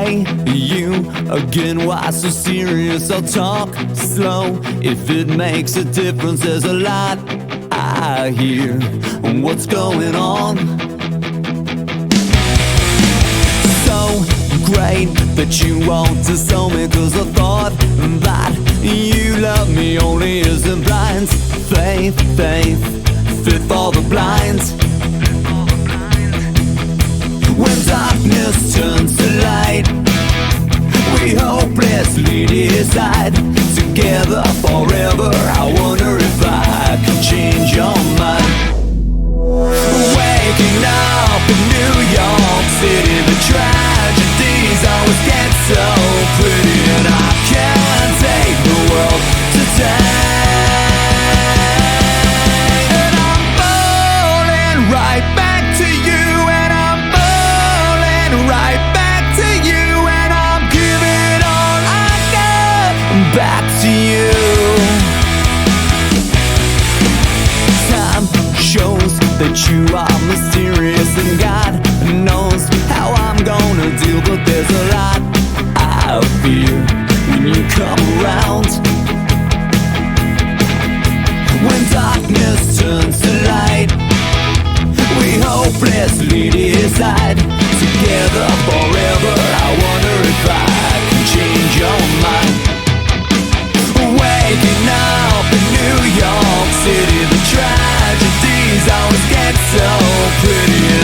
Hey, you again, why so serious? I'll talk slow. If it makes a difference, there's a lot I hear. What's going on? So great that you want to tell me, 'cause I thought that you love me only as in blinds. Faith, faith, fit for the blinds. When darkness turns to light, we hopelessly decide. Together forever, I wonder if I can change your mind. Waking up in New York City, the tragedies always get so pretty, and I can't take the world today. And I'm falling right back to you, and I'm falling right back to you, and I'm giving all I got back to you. Time shows that you are mysterious, and God knows how I'm gonna deal, but there's a lot I fear when you come around. When darkness turns to light, we hopelessly decide. Together forever, I wonder if I can change your mind. Waking up in New York City, the tragedies always get so pretty.